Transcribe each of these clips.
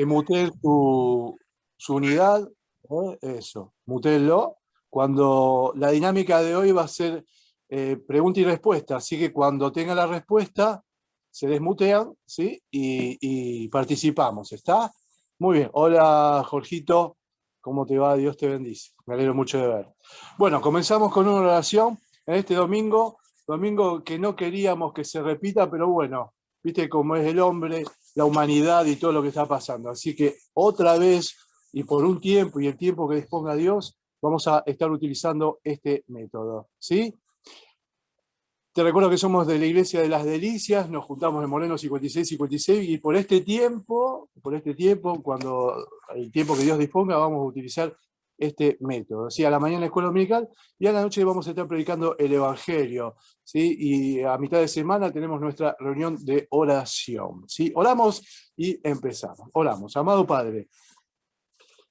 que muteen su unidad, eso, mutéenlo. Cuando la dinámica de hoy va a ser pregunta y respuesta, así que cuando tenga la respuesta, se desmutean, ¿sí? Y participamos, ¿está? Muy bien. Hola, Jorgito, ¿cómo te va? Dios te bendice. Me alegro mucho de ver. Bueno, comenzamos con una oración en este domingo que no queríamos que se repita, pero bueno, viste cómo es el hombre, la humanidad y todo lo que está pasando. Así que otra vez y por un tiempo y el tiempo que disponga Dios, vamos a estar utilizando este método, ¿sí? Te recuerdo que somos de la Iglesia de las Delicias, nos juntamos en Moreno 56 y por este tiempo, cuando el tiempo que Dios disponga, vamos a utilizar este método. ¿Sí? A la mañana la escuela dominical y a la noche vamos a estar predicando el Evangelio. ¿Sí? Y a mitad de semana tenemos nuestra reunión de oración. ¿Sí? Oramos y empezamos. Oramos. Amado Padre,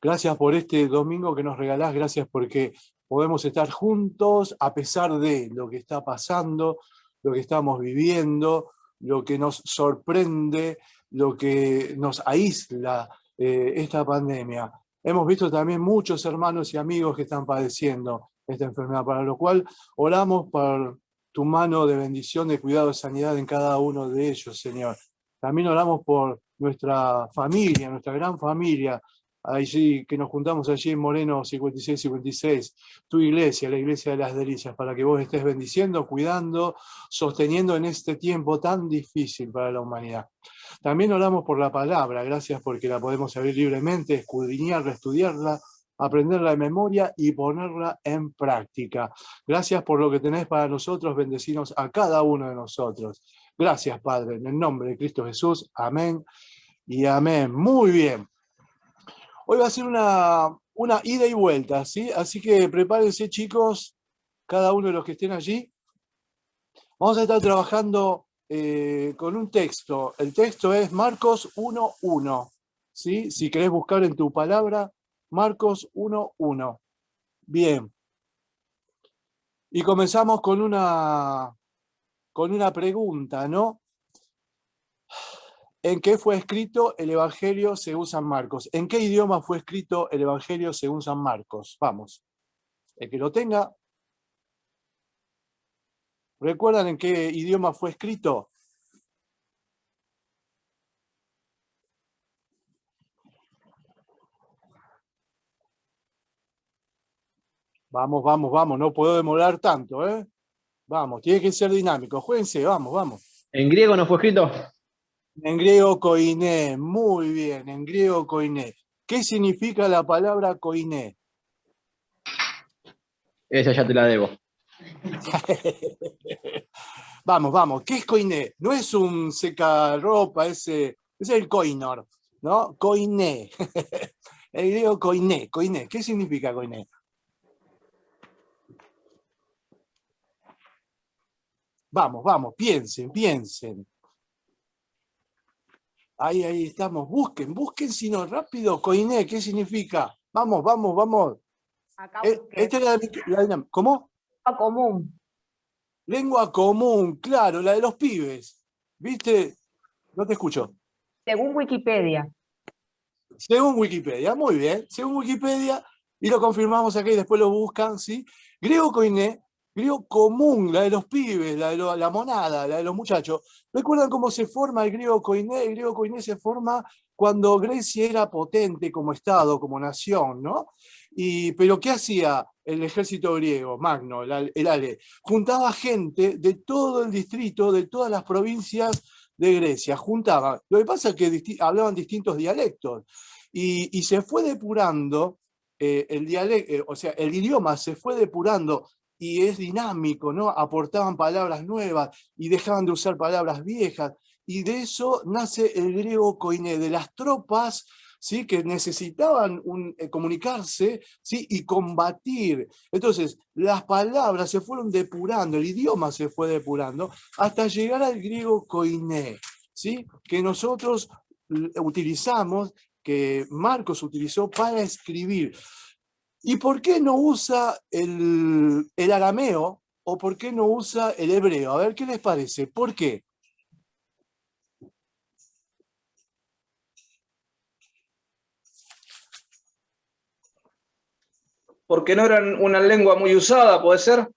gracias por este domingo que nos regalás, gracias porque podemos estar juntos a pesar de lo que está pasando, lo que estamos viviendo, lo que nos sorprende, lo que nos aísla esta pandemia. Hemos visto también muchos hermanos y amigos que están padeciendo esta enfermedad, para lo cual oramos por tu mano de bendición, de cuidado, de sanidad en cada uno de ellos, Señor. También oramos por nuestra familia, nuestra gran familia, allí que nos juntamos allí en Moreno 56, tu iglesia, la iglesia de las Delicias, para que vos estés bendiciendo, cuidando, sosteniendo en este tiempo tan difícil para la humanidad. También oramos por la palabra, gracias porque la podemos abrir libremente, escudriñarla, estudiarla, aprenderla de memoria y ponerla en práctica. Gracias por lo que tenés para nosotros, bendecinos a cada uno de nosotros. Gracias, Padre, en el nombre de Cristo Jesús. Amén y amén. Muy bien. Hoy va a ser una ida y vuelta, ¿sí? Así que prepárense, chicos, cada uno de los que estén allí. Vamos a estar trabajando con un texto. El texto es Marcos 1:1, ¿sí? Si querés buscar en tu palabra, Marcos 1:1. Bien. Y comenzamos con una pregunta, ¿no? ¿En qué fue escrito el Evangelio según San Marcos? ¿En qué idioma fue escrito el Evangelio según San Marcos? Vamos. El que lo tenga. ¿Recuerdan en qué idioma fue escrito? Vamos, vamos, vamos, no puedo demorar tanto, ¿eh? Vamos, tiene que ser dinámico. Jueguense, vamos, vamos. ¿En griego no fue escrito? En griego koiné, muy bien, en griego koiné. ¿Qué significa la palabra koiné? Esa ya te la debo. Vamos, vamos, ¿qué es koiné? No es un secarropa, es el koinor, ¿no? Koiné. El griego koiné, koiné. ¿Qué significa koiné? Vamos, vamos, piensen, piensen. Ahí estamos. Busquen, si no, rápido. Koiné, ¿qué significa? Vamos, vamos, vamos. Acá busqué. Esta es la dinámica. ¿Cómo? Común. Lengua común, claro, la de los pibes. ¿Viste? No te escucho. Según Wikipedia. Según Wikipedia, muy bien. Según Wikipedia, y lo confirmamos acá y después lo buscan, ¿sí? Griego koiné, griego común, la de los pibes, la monada, la de los muchachos. ¿Recuerdan cómo se forma el griego koiné? El griego koiné se forma cuando Grecia era potente como Estado, como nación, ¿no? Pero ¿qué hacía el ejército griego, Magno, el Ale? Juntaba gente de todo el distrito, de todas las provincias de Grecia, juntaba. Lo que pasa es que hablaban distintos dialectos y se fue depurando el dialecto, o sea, el idioma se fue depurando y es dinámico, ¿no? Aportaban palabras nuevas y dejaban de usar palabras viejas. Y de eso nace el griego koiné, de las tropas, ¿sí? Que necesitaban comunicarse, ¿sí? Y combatir. Entonces, las palabras se fueron depurando, el idioma se fue depurando, hasta llegar al griego koiné, ¿sí? Que nosotros utilizamos, que Marcos utilizó para escribir. ¿Y por qué no usa el arameo o por qué no usa el hebreo? A ver, ¿qué les parece? ¿Por qué? porque no eran una lengua muy usada, ¿puede ser?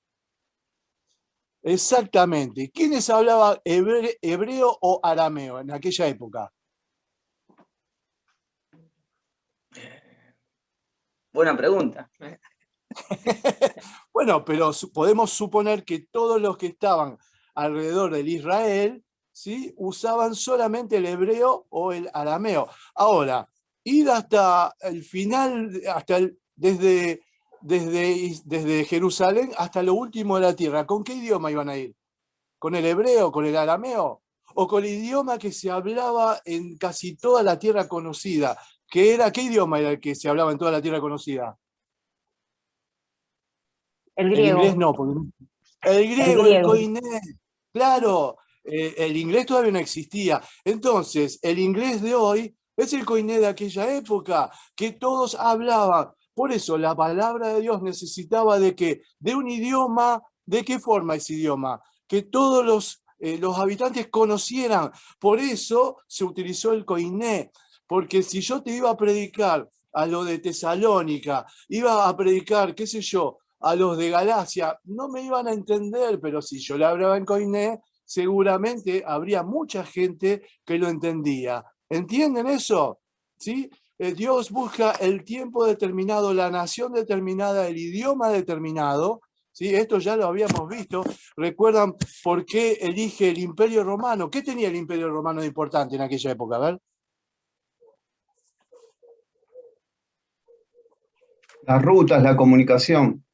Exactamente. ¿Quiénes hablaban hebreo o arameo en aquella época? Buena pregunta. Bueno, pero podemos suponer que todos los que estaban alrededor del Israel, ¿sí?, usaban solamente el hebreo o el arameo. Ahora, ir hasta el final, desde Jerusalén hasta lo último de la tierra, ¿con qué idioma iban a ir? ¿Con el hebreo, con el arameo? ¿O con el idioma que se hablaba en casi toda la tierra conocida? ¿Qué idioma era el que se hablaba en toda la tierra conocida? El El inglés griego. no, porque el El griego, el griego. koiné, claro, el inglés todavía no existía. Entonces, el inglés de hoy es el koiné de aquella época, que todos hablaban. Por eso la palabra de Dios necesitaba de un idioma. ¿De qué forma ese idioma? Que todos los habitantes conocieran. Por eso se utilizó el koiné, porque si yo te iba a predicar a lo de Tesalónica, iba a predicar, qué sé yo, a los de Galacia, no me iban a entender, pero si yo le hablaba en koiné, seguramente habría mucha gente que lo entendía. ¿Entienden eso? ¿Sí? Dios busca el tiempo determinado, la nación determinada, el idioma determinado. ¿Sí? Esto ya lo habíamos visto. ¿Recuerdan por qué elige el Imperio Romano? ¿Qué tenía el Imperio Romano de importante en aquella época? A ver. Las rutas, la comunicación.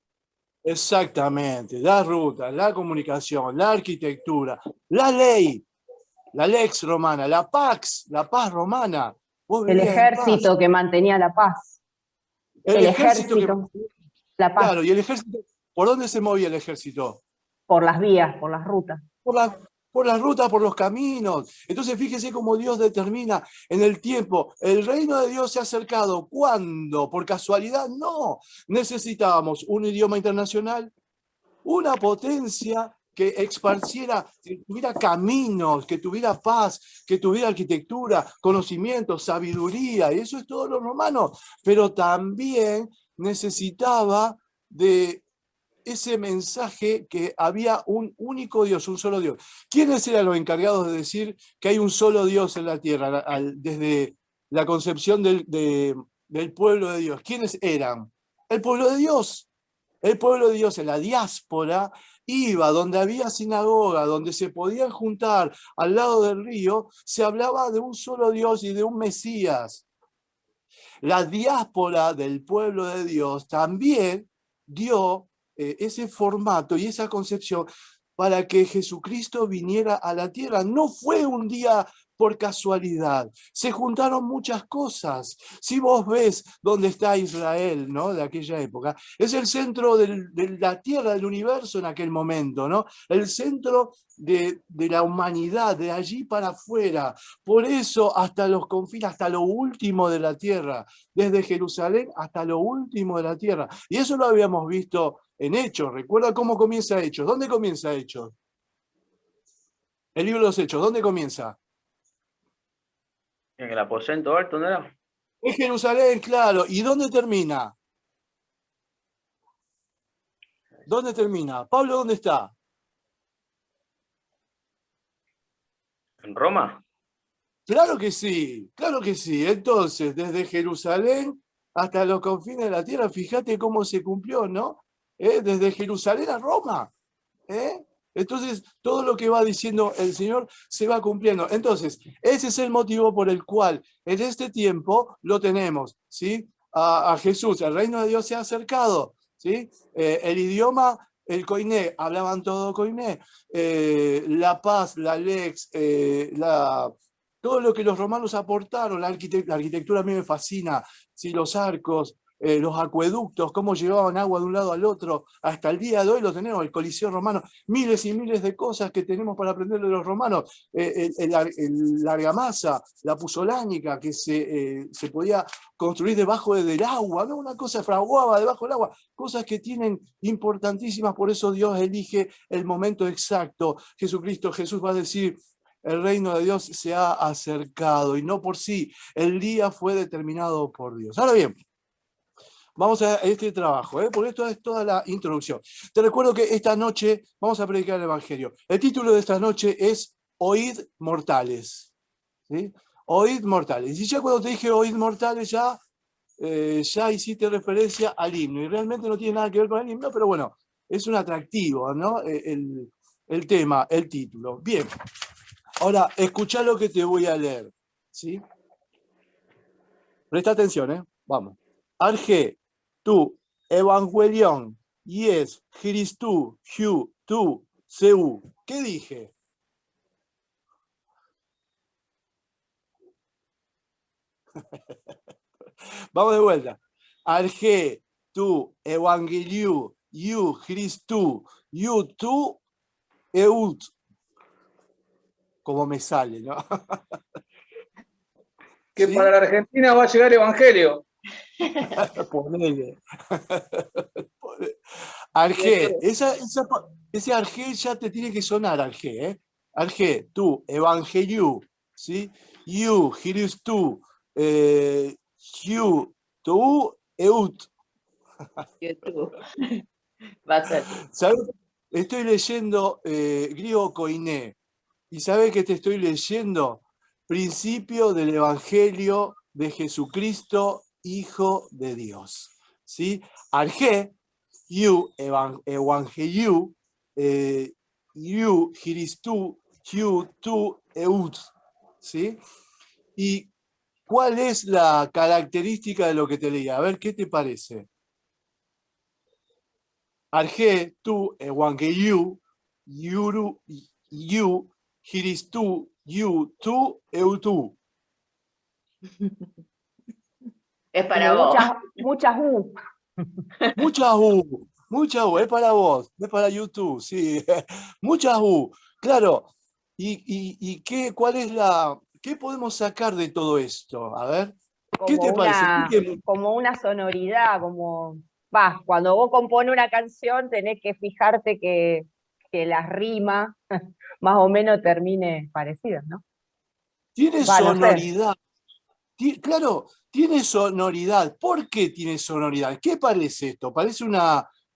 Exactamente, las rutas, la comunicación, la arquitectura, la ley, la lex romana, la paz romana. Vos El vivías en paz. ejército que mantenía la paz. El El ejército que... ejército, la Claro, paz, y el ejército, ¿por dónde se movía el ejército? por las vías, por las rutas. Por las rutas, por los caminos. Entonces fíjese cómo Dios determina en el tiempo. El reino de Dios se ha acercado. ¿Cuándo? ¿Por casualidad? No. Necesitábamos un idioma internacional, una potencia que esparciera, que tuviera caminos, que tuviera paz, que tuviera arquitectura, conocimiento, sabiduría, y eso es todo lo romano. Pero también necesitaba de ese mensaje que había un único Dios, un solo Dios. ¿Quiénes eran los encargados de decir que hay un solo Dios en la tierra desde la concepción del pueblo de Dios? ¿Quiénes eran? El pueblo de Dios. El pueblo de Dios en la diáspora iba donde había sinagoga, donde se podían juntar al lado del río, se hablaba de un solo Dios y de un Mesías. La diáspora del pueblo de Dios también dio ese formato y esa concepción para que Jesucristo viniera a la tierra. No fue un día por casualidad, se juntaron muchas cosas. Si vos ves dónde está Israel, ¿no?, de aquella época, es el centro de la tierra, del universo en aquel momento, ¿no?, el centro de la humanidad, de allí para afuera. Por eso hasta los confines, hasta lo último de la tierra, desde Jerusalén hasta lo último de la tierra. Y eso lo habíamos visto en Hechos. ¿Recuerda cómo comienza Hechos? ¿Dónde comienza Hechos? El libro de los Hechos, ¿dónde comienza? En el aposento alto, ¿no era? Es Jerusalén, claro. ¿Y dónde termina? ¿Dónde termina? Pablo, ¿dónde está? ¿En Roma? Claro que sí, claro que sí. Entonces, desde Jerusalén hasta los confines de la tierra, fíjate cómo se cumplió, ¿no? Desde Jerusalén a Roma. Entonces, todo lo que va diciendo el Señor se va cumpliendo. Entonces, ese es el motivo por el cual en este tiempo lo tenemos, ¿sí? A Jesús, el reino de Dios se ha acercado, ¿sí? El idioma, el koiné, hablaban todo koiné, la paz, la lex, todo lo que los romanos aportaron, la arquitectura a mí me fascina, ¿sí? Los arcos, los acueductos, cómo llevaban agua de un lado al otro, hasta el día de hoy lo tenemos, el Coliseo Romano, miles y miles de cosas que tenemos para aprender de los romanos, la argamasa, la puzolánica, que se podía construir debajo del agua, ¿no? Una cosa fraguaba debajo del agua, cosas que tienen importantísimas, por eso Dios elige el momento exacto. Jesús va a decir, el reino de Dios se ha acercado, y no por sí, el día fue determinado por Dios. Ahora bien, vamos a este trabajo, porque esto es toda la introducción. Te recuerdo que esta noche vamos a predicar el Evangelio. El título de esta noche es Oíd mortales. ¿Sí? Oíd mortales. Y ya cuando te dije oíd mortales, ya hiciste referencia al himno. Y realmente no tiene nada que ver con el himno, pero bueno, es un atractivo, ¿no? El tema, el título. Bien. Ahora, escuchá lo que te voy a leer. ¿Sí? Presta atención, ¿eh? Vamos. Arge, tu, evangelion, yes, Christu, Hu, tu, seu. ¿Qué dije? Vamos de vuelta. Arge, tu, evangeliu, you, Christu, you, tu, eut. Como me sale, ¿no? Que ¿Sí? para la Argentina va a llegar el Evangelio. Ponele. Arge, ese arge ya te tiene que sonar, arge, ¿eh? Arge, tú, evangeliu, ¿sí? You, giris tú, you, tú, eut. YouTube. Va a ser. ¿Sabes? Estoy leyendo griego koiné. ¿Y sabes qué te estoy leyendo? Principio del Evangelio de Jesucristo, Hijo de Dios. ¿Sí? Arge, you, evangeliu, you, giristu, you, tu, eut. ¿Sí? ¿Y cuál es la característica de lo que te leí? A ver, ¿qué te parece? Arge, tu, evangeliu, you, giristu, you, tu, eutu. Es para vos. Muchas U. Muchas U, es para vos, es para YouTube, sí. Muchas U, claro. ¿Y cuál es qué podemos sacar de todo esto? A ver, ¿qué te parece? Como una sonoridad, cuando vos compones una canción tenés que fijarte que las rimas más o menos termine parecidas, ¿no? Tiene no sé. sonoridad. Claro, tiene sonoridad. ¿Por qué tiene sonoridad? ¿Qué parece esto? Parece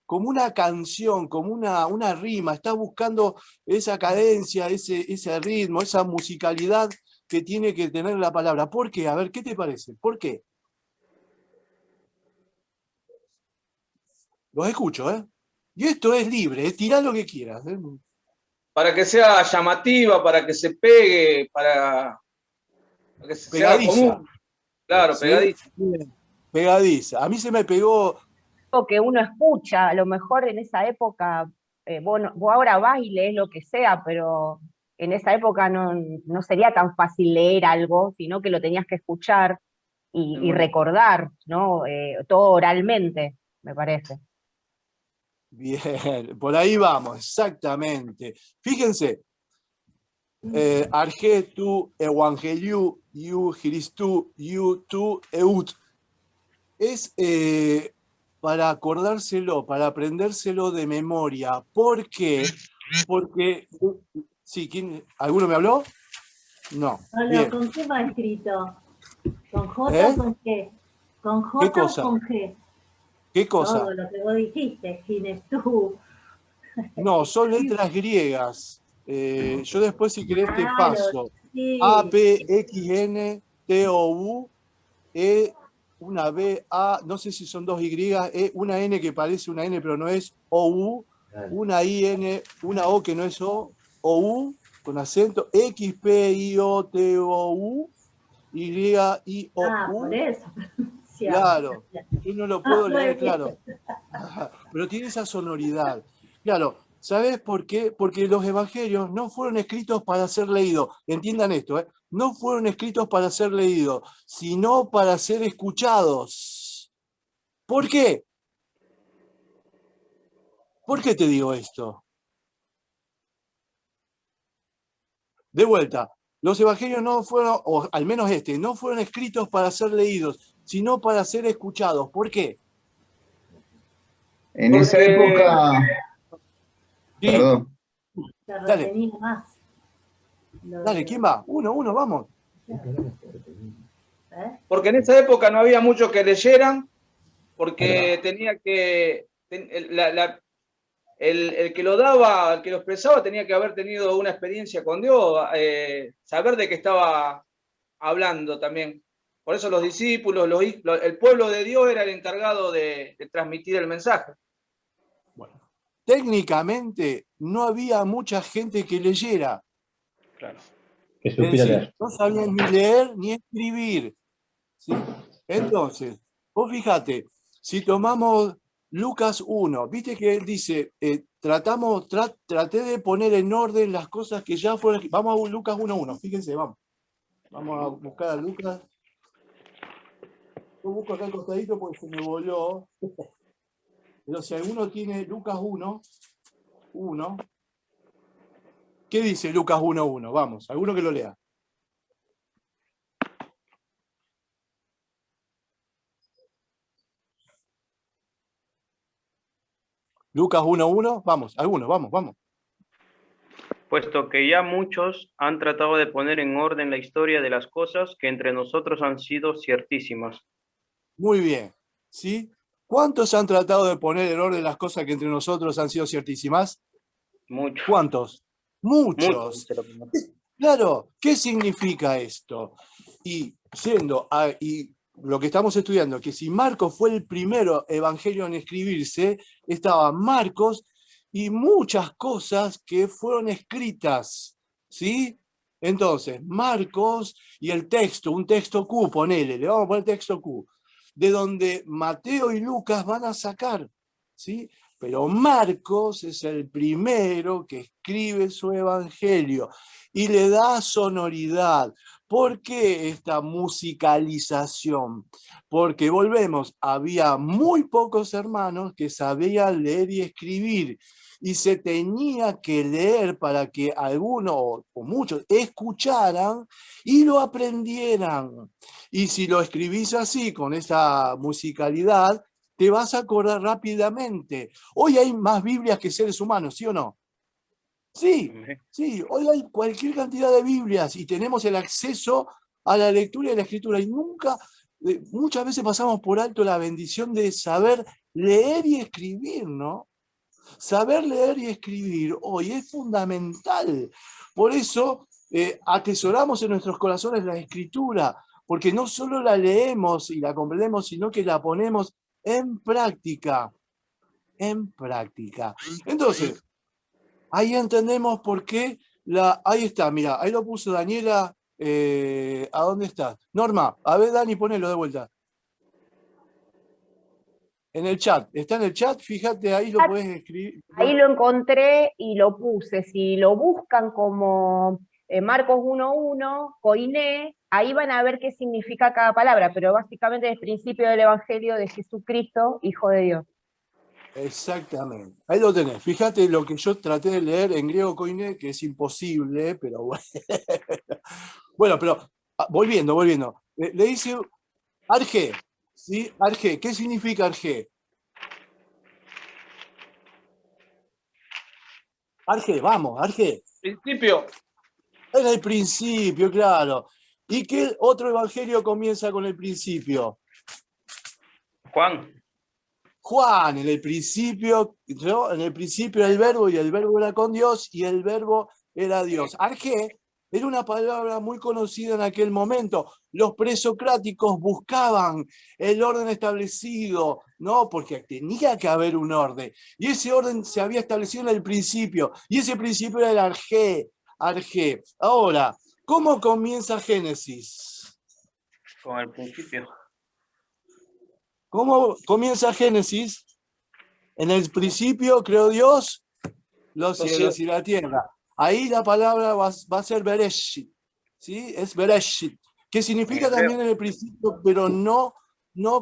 como una canción, como una rima. Está buscando esa cadencia, ese ritmo, esa musicalidad que tiene que tener la palabra. ¿Por qué? A ver, ¿qué te parece? ¿Por qué? Los escucho, ¿eh? Y esto es libre, tirá lo que quieras. Para que sea llamativa, para que se pegue, para que sea común. Claro, ¿Sí? pegadiza. Pegadiza. A mí se me pegó. Que uno escucha, a lo mejor en esa época, vos ahora vas y lees lo que sea, pero en esa época no sería tan fácil leer algo, sino que lo tenías que escuchar y recordar, ¿no? Todo oralmente, me parece. Bien, por ahí vamos, exactamente. Fíjense, arge tu, evangeliu, you, giristu, you, tu, eut. Es para acordárselo, para aprendérselo de memoria. ¿Por qué? Porque, sí, ¿alguno me habló? No. No, Bien. ¿con qué va escrito? ¿Con J o con G? ¿Con J ¿Qué cosa? o con G? ¿Qué cosa? Todo lo que vos dijiste, Ginestú. No, son letras griegas. Yo después, si querés, te Claro, paso. sí. A, P, X, N, T, O, U, E, una B, A, no sé si son dos Y, E, una N que parece una N pero no es, O, U, una I, N, una O que no es O U, con acento, X, P, I, O, T, O, U, Y, I, O, U. Por eso. Claro, yo no lo puedo leer, claro. Pero tiene esa sonoridad. Claro, ¿sabes por qué? Porque los evangelios no fueron escritos para ser leídos. Entiendan esto, ¿eh? No fueron escritos para ser leídos, sino para ser escuchados. ¿Por qué? ¿Por qué te digo esto? De vuelta, los evangelios no fueron, o al menos no fueron escritos para ser leídos, sino para ser escuchados. ¿Por qué? En esa época, Sí. perdón, Se Dale. retenía más. Dale, ¿quién va? Uno, vamos. Porque en esa época no había muchos que leyeran, porque tenía que, el que lo daba, el que lo expresaba, tenía que haber tenido una experiencia con Dios, saber de qué estaba hablando también. Por eso los discípulos, el pueblo de Dios era el encargado de transmitir el mensaje. Bueno, técnicamente no había mucha gente que leyera. Claro. Que Es supiera decir, leer. no sabían ni leer ni escribir, ¿sí? Entonces, vos fíjate, si tomamos Lucas 1, viste que él dice, traté de poner en orden las cosas que ya fueron. Vamos a Lucas 1:1, fíjense, vamos a buscar a Lucas. Yo busco acá al costadito porque se me voló. Pero si alguno tiene Lucas 1:1, ¿qué dice Lucas 1:1? Vamos, alguno que lo lea. Lucas 1:1, vamos, algunos, vamos. Puesto que ya muchos han tratado de poner en orden la historia de las cosas que entre nosotros han sido ciertísimas. Muy bien, ¿sí? ¿Cuántos han tratado de poner en orden las cosas que entre nosotros han sido ciertísimas? Muchos. ¿Cuántos? Muchos. Claro, ¿qué significa esto? Y lo que estamos estudiando, que si Marcos fue el primero evangelio en escribirse, estaba Marcos y muchas cosas que fueron escritas, ¿sí? Entonces, Marcos y el texto, un texto Q, ponele, le vamos a poner texto Q, de donde Mateo y Lucas van a sacar, ¿sí? Pero Marcos es el primero que escribe su evangelio y le da sonoridad. ¿Por qué esta musicalización? Porque volvemos, había muy pocos hermanos que sabían leer y escribir y se tenía que leer para que algunos o muchos escucharan y lo aprendieran. Y si lo escribís así, con esa musicalidad, te vas a acordar rápidamente. Hoy hay más Biblias que seres humanos, ¿sí o no? Sí, sí, hoy hay cualquier cantidad de Biblias y tenemos el acceso a la lectura y a la escritura y muchas veces pasamos por alto la bendición de saber leer y escribir, ¿no? Saber leer y escribir hoy es fundamental. Por eso atesoramos en nuestros corazones la escritura, porque no solo la leemos y la comprendemos, sino que la ponemos en práctica. En práctica. Entonces, ahí entendemos por qué ahí está, mira, ahí lo puso Daniela. ¿A dónde está? Norma, a ver, Dani, ponelo de vuelta. En el chat, está en el chat, fíjate, ahí lo podés escribir. Ahí lo encontré y lo puse. Si lo buscan como Marcos 1:1, Koiné, ahí van a ver qué significa cada palabra, pero básicamente es el principio del Evangelio de Jesucristo, Hijo de Dios. Exactamente, ahí lo tenés. Fíjate lo que yo traté de leer en griego koiné, que es imposible, pero bueno. Bueno, pero volviendo. Le dice arge, ¿sí? Arge, ¿qué significa arge? Arge, vamos, arge. Principio. En el principio, claro. ¿Y qué otro evangelio comienza con el principio? Juan, en el principio, ¿no? En el principio era el verbo y el verbo era con Dios y el verbo era Dios. Arge era una palabra muy conocida en aquel momento. Los presocráticos buscaban el orden establecido, ¿no? Porque tenía que haber un orden. Y ese orden se había establecido en el principio. Y ese principio era el arge. Arge. Ahora, ¿cómo comienza Génesis? Con el principio. ¿Cómo comienza Génesis? En el principio creó Dios los cielos y la tierra. Ahí la palabra va a ser Bereshit, ¿sí? Es Bereshit, que significa también en el principio, pero no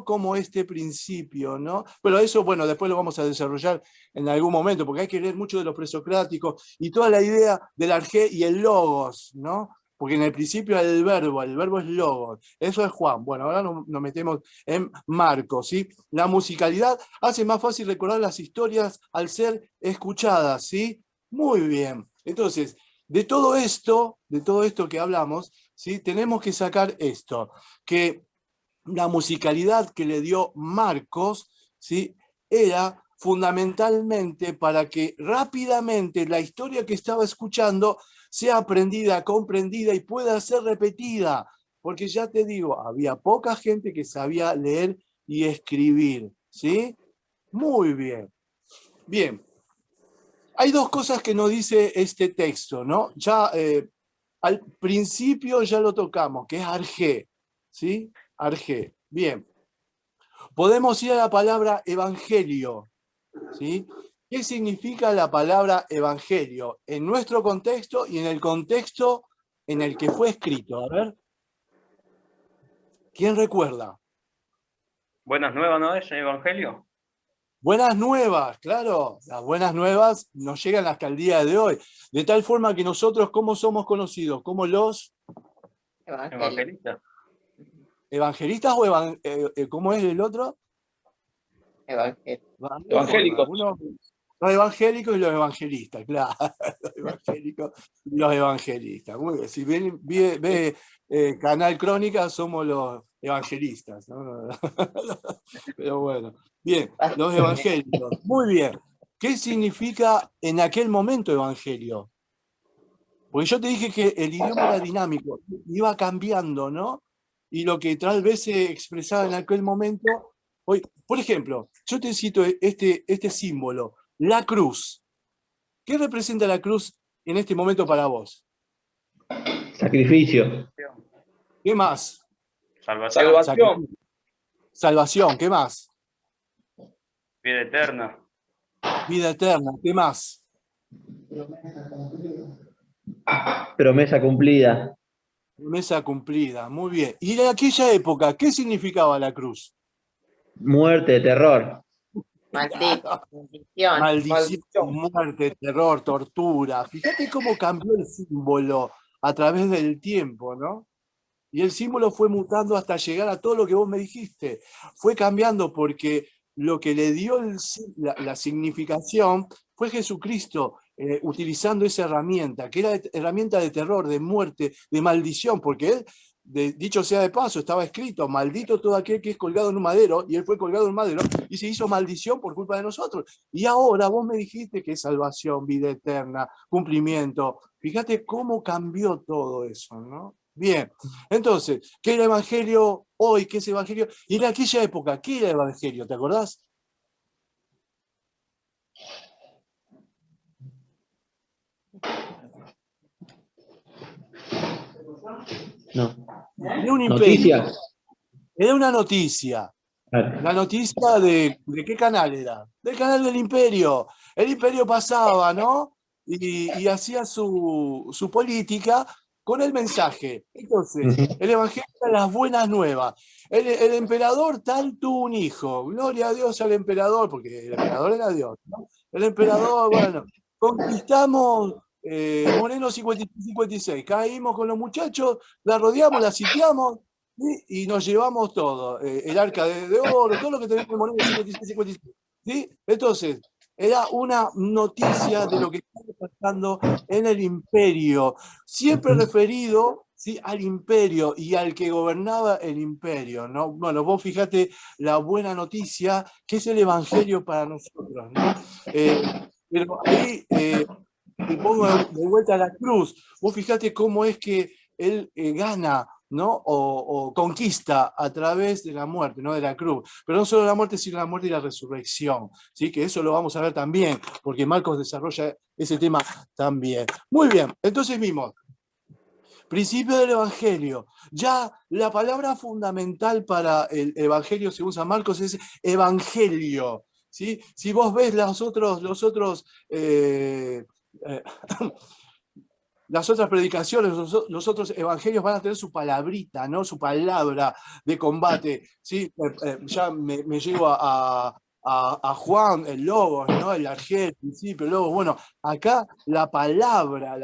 como este principio, ¿no? Pero eso, bueno, después lo vamos a desarrollar en algún momento, porque hay que leer mucho de los presocráticos y toda la idea del arge y el logos, ¿no? Porque en el principio el verbo es logos. Eso es Juan. Bueno, ahora nos metemos en Marcos, ¿sí? La musicalidad hace más fácil recordar las historias al ser escuchadas, ¿sí? Muy bien. Entonces, de todo esto que hablamos, ¿sí? Tenemos que sacar esto, que la musicalidad que le dio Marcos, ¿sí? Era fundamentalmente para que rápidamente la historia que estaba escuchando sea aprendida, comprendida y pueda ser repetida. Porque ya te digo, había poca gente que sabía leer y escribir, ¿sí? Muy bien. Bien. Hay dos cosas que nos dice este texto, ¿no? Ya al principio ya lo tocamos, que es arjé, ¿sí? Arjé. Bien. Podemos ir a la palabra evangelio, ¿sí? ¿Qué significa la palabra evangelio en nuestro contexto y en el contexto en el que fue escrito? A ver, ¿quién recuerda? Buenas nuevas, ¿no es evangelio? Buenas nuevas, claro, las buenas nuevas nos llegan hasta el día de hoy, de tal forma que nosotros, ¿cómo somos conocidos? ¿Como los Evangelista. evangelistas o cómo es el otro? Evangélicos. Los evangélicos y los evangelistas, claro, los evangélicos y los evangelistas. Muy bien. Si ve Canal Crónica, somos los evangelistas, ¿no? Pero bueno, bien, los evangélicos. Muy bien. ¿Qué significa en aquel momento evangelio? Porque yo te dije que el idioma era dinámico, iba cambiando, ¿no? Y lo que tal vez se expresaba en aquel momento, hoy, por ejemplo, yo te cito este símbolo, la cruz. ¿Qué representa la cruz en este momento para vos? Sacrificio. ¿Qué más? Salvación. Salvación. Salvación, ¿qué más? Vida eterna. Vida eterna, ¿qué más? Promesa cumplida. Promesa cumplida, muy bien. Y en aquella época, ¿qué significaba la cruz? Muerte, terror. Maldición. Maldición, muerte, terror, tortura. Fíjate cómo cambió el símbolo a través del tiempo, ¿no? Y el símbolo fue mutando hasta llegar a todo lo que vos me dijiste. Fue cambiando porque lo que le dio la significación fue Jesucristo, utilizando esa herramienta, que era herramienta de terror, de muerte, de maldición, porque él, dicho sea de paso, estaba escrito, maldito todo aquel que es colgado en un madero, y él fue colgado en un madero, y se hizo maldición por culpa de nosotros. Y ahora vos me dijiste que es salvación, vida eterna, cumplimiento. Fíjate cómo cambió todo eso, ¿no? Bien, entonces, ¿qué era el Evangelio hoy? ¿Qué es Evangelio? Y en aquella época, ¿qué era el Evangelio? ¿Te acordás? No. Era un imperio. Noticias. Era una noticia. La noticia de qué canal era? Del canal del imperio. El imperio pasaba, ¿no? Y hacía su política con el mensaje. Entonces, el evangelio era las buenas nuevas. El emperador tal tuvo un hijo. Gloria a Dios al emperador, porque el emperador era Dios, ¿no? El emperador, bueno, conquistamos Moreno 56. Caímos con los muchachos, la rodeamos, la sitiamos. Y nos llevamos todo, el arca de oro, todo lo que tenemos en Moreno 56. ¿Sí? Entonces, era una noticia de lo que estaba pasando en el imperio, siempre referido, ¿sí?, al imperio y al que gobernaba el imperio, ¿no? Bueno, vos fíjate la buena noticia que es el evangelio para nosotros, ¿no? Pero ahí te pongo de vuelta a la cruz. Vos fíjate cómo es que él gana, ¿no? O conquista a través de la muerte, ¿no? De la cruz. Pero no solo la muerte, sino la muerte y la resurrección, ¿sí? Que eso lo vamos a ver también, porque Marcos desarrolla ese tema también. Muy bien, entonces vimos, principio del Evangelio. Ya la palabra fundamental para el Evangelio, según San Marcos, es Evangelio, ¿sí? Si vos ves los otros las otras predicaciones, los otros evangelios van a tener su palabrita, ¿no? Su palabra de combate, ¿sí? Ya me llego a Juan, el lobo, ¿no? El arjé, el principio, el lobo. Bueno, acá la palabra,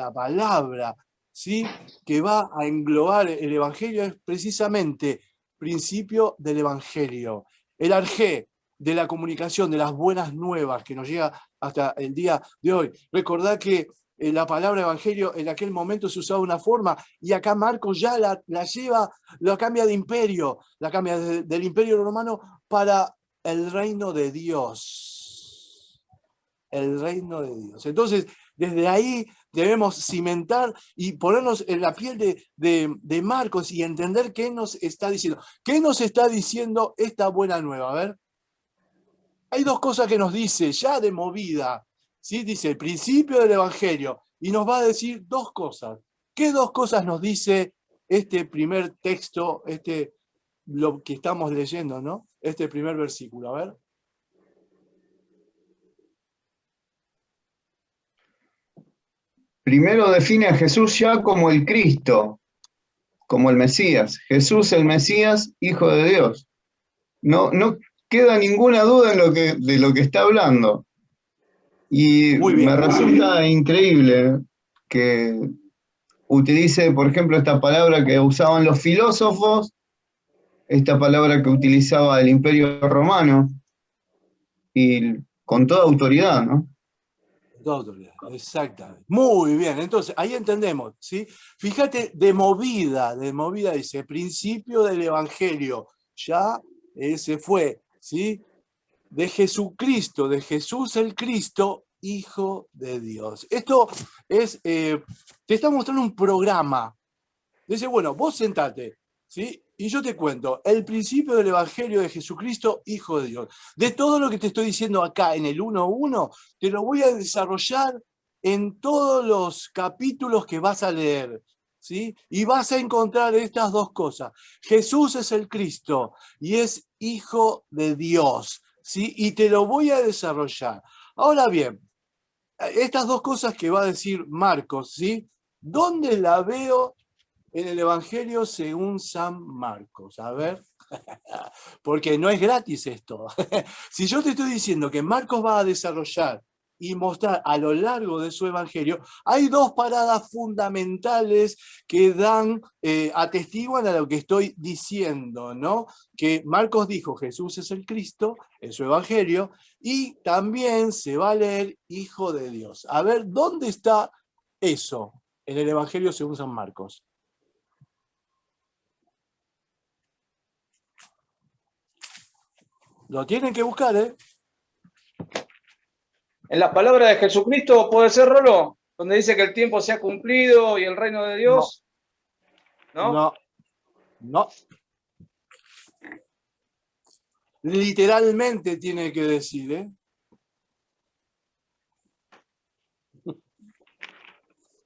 ¿sí?, que va a englobar el evangelio es precisamente principio del evangelio. El arjé de la comunicación, de las buenas nuevas que nos llega hasta el día de hoy. Recordad que la palabra evangelio en aquel momento se usaba de una forma, y acá Marcos ya la lleva, la cambia de imperio, la cambia del imperio romano para el reino de Dios. El reino de Dios. Entonces, desde ahí debemos cimentar y ponernos en la piel de Marcos y entender qué nos está diciendo. ¿Qué nos está diciendo esta buena nueva? A ver. Hay dos cosas que nos dice ya de movida, ¿sí? Dice el principio del Evangelio y nos va a decir dos cosas. ¿Qué dos cosas nos dice este primer texto, lo que estamos leyendo, ¿no? Este primer versículo, a ver. Primero define a Jesús ya como el Cristo, como el Mesías. Jesús el Mesías, Hijo de Dios. No queda ninguna duda de lo que está hablando. Y me resulta increíble que utilice, por ejemplo, esta palabra que usaban los filósofos, esta palabra que utilizaba el Imperio Romano, y con toda autoridad, ¿no? Toda autoridad, exactamente. Muy bien, entonces ahí entendemos, ¿sí? Fíjate, de movida dice, principio del Evangelio, ya se fue, ¿sí? De Jesucristo, de Jesús el Cristo, Hijo de Dios. Esto es, te está mostrando un programa. Dice, bueno, vos sentate, ¿sí? Y yo te cuento, el principio del Evangelio de Jesucristo, Hijo de Dios. De todo lo que te estoy diciendo acá en el 1.1, te lo voy a desarrollar en todos los capítulos que vas a leer, ¿sí? Y vas a encontrar estas dos cosas. Jesús es el Cristo y es Hijo de Dios, ¿sí? Y te lo voy a desarrollar. Ahora bien, estas dos cosas que va a decir Marcos, ¿sí? ¿Dónde la veo en el Evangelio según San Marcos? A ver, porque no es gratis esto. Si yo te estoy diciendo que Marcos va a desarrollar y mostrar a lo largo de su Evangelio, hay dos paradas fundamentales que atestiguan a lo que estoy diciendo, ¿no? Que Marcos dijo, Jesús es el Cristo, en su Evangelio, y también se va a leer Hijo de Dios. A ver, ¿dónde está eso en el Evangelio según San Marcos? Lo tienen que buscar, ¿eh? En las palabras de Jesucristo, ¿puede ser, Rolo? Donde dice que el tiempo se ha cumplido y el reino de Dios. ¿No? No. Literalmente tiene que decir, ¿eh?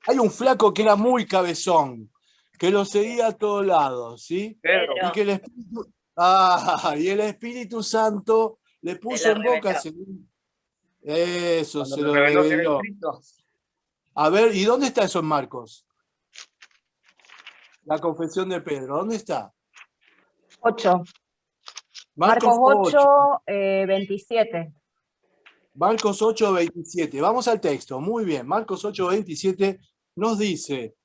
Hay un flaco que era muy cabezón, que lo seguía a todos lados, ¿sí? Pedro. Y que y el Espíritu Santo le puso en boca. Eso, Cuando se me lo reveló que era el reveló. Cristo. A ver, ¿y dónde está eso en Marcos? La confesión de Pedro, ¿dónde está? 8. Marcos Marcos 8. 27. Marcos 8:27. Vamos al texto. Muy bien. Marcos 8:27 nos dice: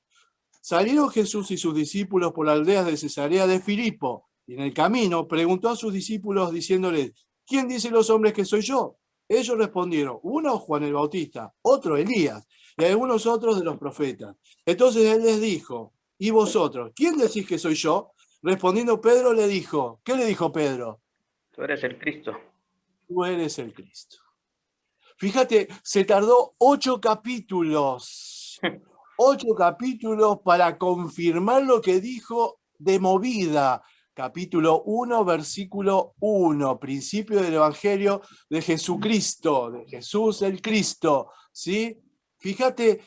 salieron Jesús y sus discípulos por las aldeas de Cesarea de Filipo, y en el camino preguntó a sus discípulos diciéndoles: ¿quién dicen los hombres que soy yo? Ellos respondieron: uno Juan el Bautista, otro Elías, y algunos otros de los profetas. Entonces él les dijo: ¿y vosotros? ¿Quién decís que soy yo? Respondiendo Pedro le dijo: ¿qué le dijo Pedro? Tú eres el Cristo. Tú eres el Cristo. Fíjate, se tardó 8 capítulos. 8 capítulos para confirmar lo que dijo de movida. Capítulo 1, versículo 1, principio del Evangelio de Jesucristo, de Jesús el Cristo, ¿sí? Fíjate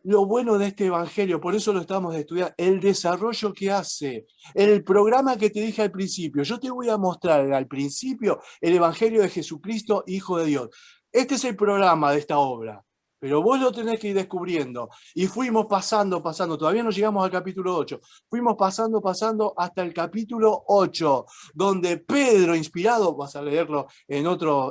lo bueno de este Evangelio, por eso lo estamos estudiando, el desarrollo que hace, el programa que te dije al principio. Yo te voy a mostrar al principio el Evangelio de Jesucristo, Hijo de Dios. Este es el programa de esta obra, pero vos lo tenés que ir descubriendo. Y fuimos pasando, todavía no llegamos al capítulo 8, fuimos pasando hasta el capítulo 8, donde Pedro, inspirado, vas a leerlo en otros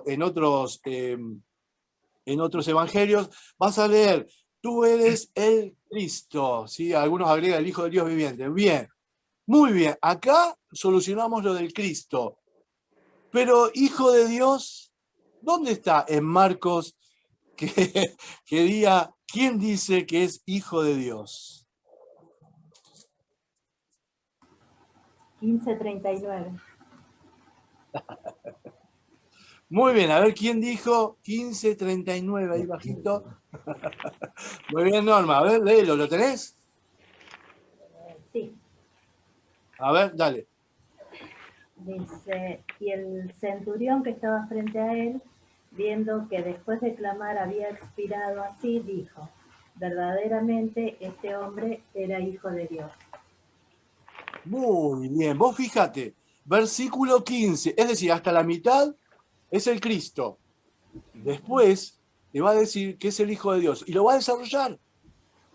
evangelios, vas a leer: tú eres el Cristo, ¿sí? Algunos agregan el Hijo del Dios viviente. Bien, muy bien. Acá solucionamos lo del Cristo. Pero Hijo de Dios, ¿dónde está en Marcos que ¿Quién dice que es hijo de Dios? 15:39. Muy bien, a ver, ¿quién dijo 15:39 ahí bajito? Muy bien, Norma, a ver, léelo, ¿lo tenés? Sí, A ver, dale. dice, y el centurión que estaba frente a él, viendo que después de clamar había expirado así, dijo, verdaderamente este hombre era hijo de Dios. Muy bien, vos fíjate, versículo 15, es decir, hasta la mitad es el Cristo. Después te va a decir que es el Hijo de Dios y lo va a desarrollar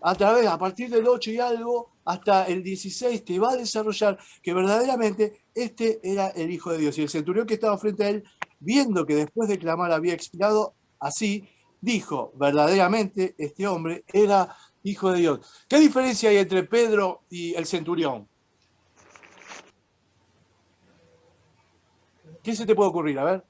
a partir del 8 y algo hasta el 16, te va a desarrollar que verdaderamente este era el Hijo de Dios. Y el centurión que estaba frente a él, viendo que después de clamar había expirado así, dijo, verdaderamente este hombre era Hijo de Dios. ¿Qué diferencia hay entre Pedro y el centurión? ¿Qué se te puede ocurrir? A ver.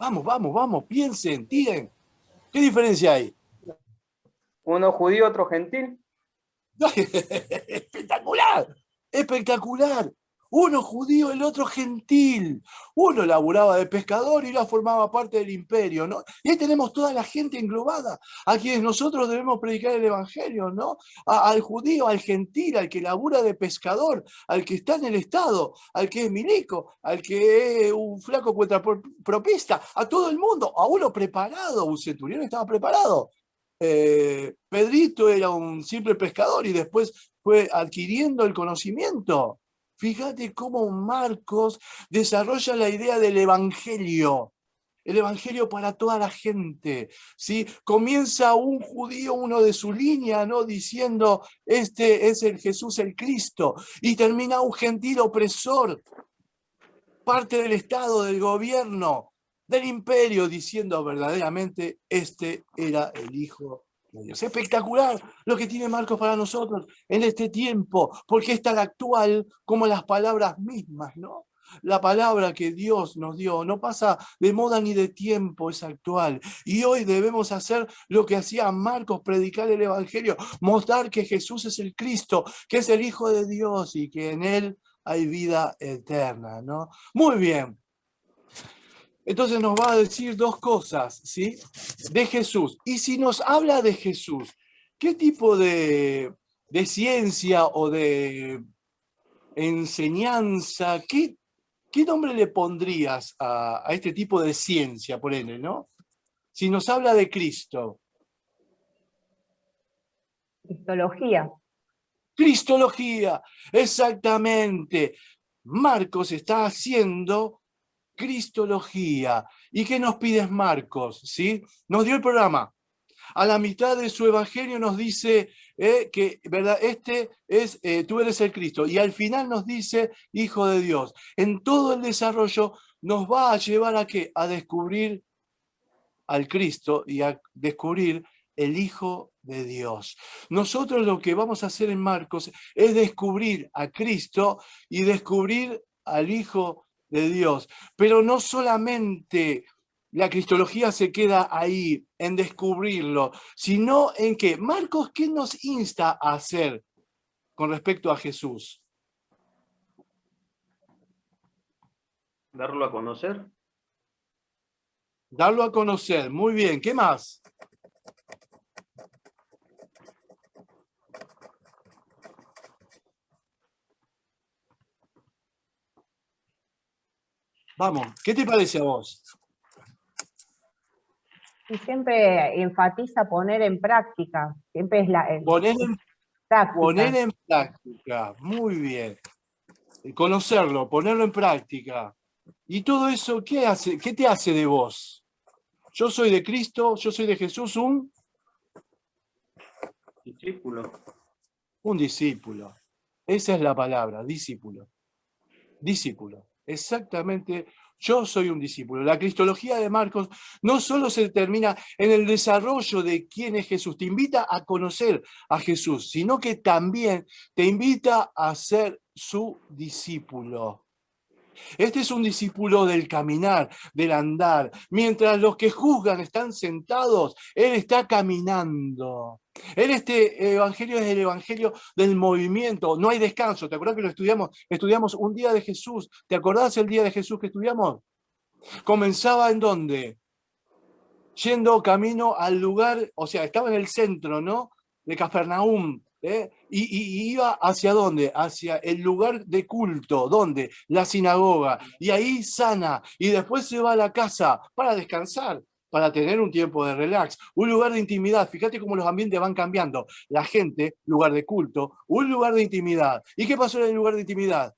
Vamos, piensen, tiren. ¿Qué diferencia hay? Uno judío, otro gentil. Espectacular, espectacular. Uno judío, el otro gentil. Uno laburaba de pescador y no formaba parte del imperio, ¿no? Y ahí tenemos toda la gente englobada, a quienes nosotros debemos predicar el evangelio, ¿no? Al judío, al gentil, al que labura de pescador, al que está en el Estado, al que es milico, al que es un flaco contrapropista, a todo el mundo, a uno preparado. Un centurión estaba preparado. Pedrito era un simple pescador y después fue adquiriendo el conocimiento. Fíjate cómo Marcos desarrolla la idea del evangelio. El evangelio para toda la gente, ¿sí? Comienza un judío, uno de su línea, ¿no? Diciendo, este es el Jesús el Cristo. Y termina un gentil opresor, parte del Estado, del gobierno, del imperio, diciendo verdaderamente, este era el Hijo de Dios. Espectacular lo que tiene Marcos para nosotros en este tiempo, porque es tan actual como las palabras mismas, ¿no? La palabra que Dios nos dio no pasa de moda ni de tiempo, es actual. Y hoy debemos hacer lo que hacía Marcos, predicar el Evangelio, mostrar que Jesús es el Cristo, que es el Hijo de Dios y que en Él hay vida eterna, ¿no? Muy bien. Entonces nos va a decir dos cosas, ¿sí? De Jesús. Y si nos habla de Jesús, ¿qué tipo de ciencia o de enseñanza, qué nombre le pondrías a este tipo de ciencia, por ende, ¿no? Si nos habla de Cristo. Cristología. Cristología, exactamente. Marcos está haciendo Cristología. ¿Y qué nos pides, Marcos? ¿Sí? Nos dio el programa. A la mitad de su evangelio nos dice que, ¿verdad? Tú eres el Cristo. Y al final nos dice, Hijo de Dios. En todo el desarrollo nos va a llevar a ¿qué? A descubrir al Cristo y a descubrir el Hijo de Dios. Nosotros lo que vamos a hacer en Marcos es descubrir a Cristo y descubrir al Hijo de Dios. Pero no solamente la cristología se queda ahí en descubrirlo, sino en que Marcos, ¿qué nos insta a hacer con respecto a Jesús? Darlo a conocer. Darlo a conocer. Muy bien. ¿Qué más? Vamos, ¿qué te parece a vos? Y siempre enfatiza poner en práctica. Siempre es Poner en práctica. práctica. Muy bien. Conocerlo, ponerlo en práctica. Y todo eso, ¿qué hace? ¿Qué te hace de vos? Yo soy de Cristo, yo soy de Jesús, un Discípulo. Un discípulo. Esa es la palabra, discípulo. Discípulo. Exactamente, yo soy un discípulo. La cristología de Marcos no solo se termina en el desarrollo de quién es Jesús, te invita a conocer a Jesús, sino que también te invita a ser su discípulo. Este es un discípulo del caminar, del andar. Mientras los que juzgan están sentados, él está caminando. Este evangelio es el evangelio del movimiento, no hay descanso. ¿Te acordás que lo estudiamos? Estudiamos un día de Jesús. ¿Te acordás el día de Jesús que estudiamos? Comenzaba ¿en dónde? Yendo camino al lugar, o sea, estaba en el centro, ¿no? De Capernaum. Y iba hacia dónde, hacia el lugar de culto, ¿dónde? La sinagoga, y ahí sana, y después se va a la casa para descansar, para tener un tiempo de relax, un lugar de intimidad. Fíjate cómo los ambientes van cambiando, la gente, lugar de culto, un lugar de intimidad. ¿Y qué pasó en el lugar de intimidad?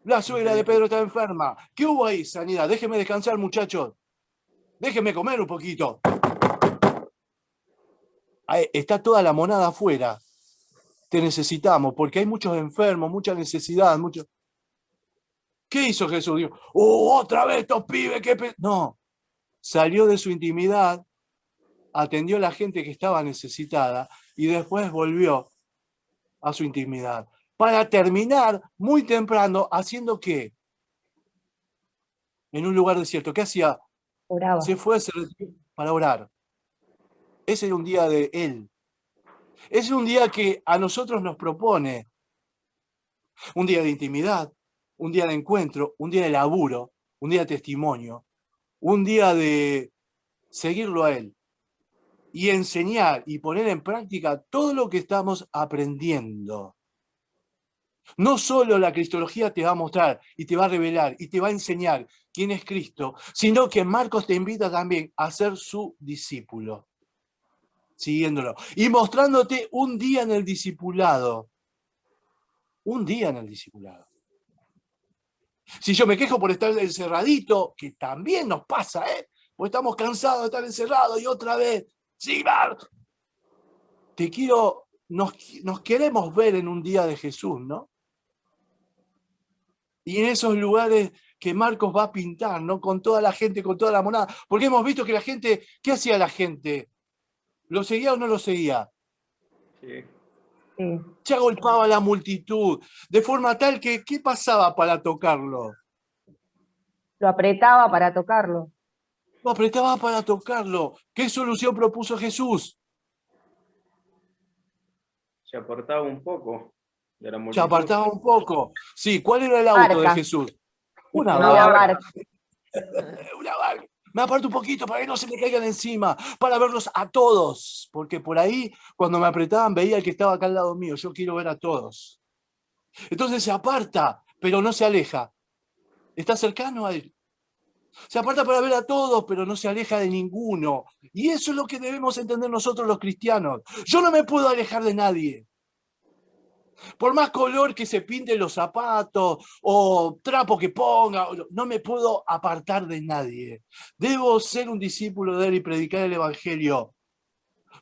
La suegra de Pedro está enferma. ¿Qué hubo ahí? Sanidad. Déjenme descansar, muchachos, déjenme comer un poquito. Ahí está toda la monada afuera. Te necesitamos, porque hay muchos enfermos, mucha necesidad, mucho. ¿Qué hizo Jesús? Dijo, otra vez estos pibes, no, salió de su intimidad, atendió a la gente que estaba necesitada y después volvió a su intimidad. Para terminar muy temprano, ¿haciendo qué? En un lugar desierto. ¿Qué hacía? Oraba. Se fue para orar. Ese era un día de él. Es un día que a nosotros nos propone un día de intimidad, un día de encuentro, un día de laburo, un día de testimonio, un día de seguirlo a él y enseñar y poner en práctica todo lo que estamos aprendiendo. No solo la cristología te va a mostrar y te va a revelar y te va a enseñar quién es Cristo, sino que Marcos te invita también a ser su discípulo, siguiéndolo y mostrándote un día en el discipulado. Un día en el discipulado. Si yo me quejo por estar encerradito, que también nos pasa, porque estamos cansados de estar encerrados y otra vez, sí, te quiero, nos queremos ver en un día de Jesús, ¿no? Y en esos lugares que Marcos va a pintar, ¿no? Con toda la gente, con toda la monada, porque hemos visto que la gente, ¿qué hacía la gente? ¿Lo seguía o no lo seguía? Sí. Se agolpaba a la multitud, de forma tal que, ¿qué pasaba para tocarlo? Lo apretaba para tocarlo. Lo apretaba para tocarlo. ¿Qué solución propuso Jesús? Se apartaba un poco de la Se multitud. apartaba un poco. Sí, ¿cuál era el auto Barca. de Jesús? Una Una barca. barca. Una barca. Me aparto un poquito para que no se me caigan encima, para verlos a todos, porque por ahí, cuando me apretaban, veía al que estaba acá al lado mío. Yo quiero ver a todos. Entonces se aparta, pero no se aleja. Está cercano a él. Se aparta para ver a todos, pero no se aleja de ninguno. Y eso es lo que debemos entender nosotros los cristianos. Yo no me puedo alejar de nadie. Por más color que se pinten los zapatos o trapo que ponga, no me puedo apartar de nadie. Debo ser un discípulo de él y predicar el evangelio.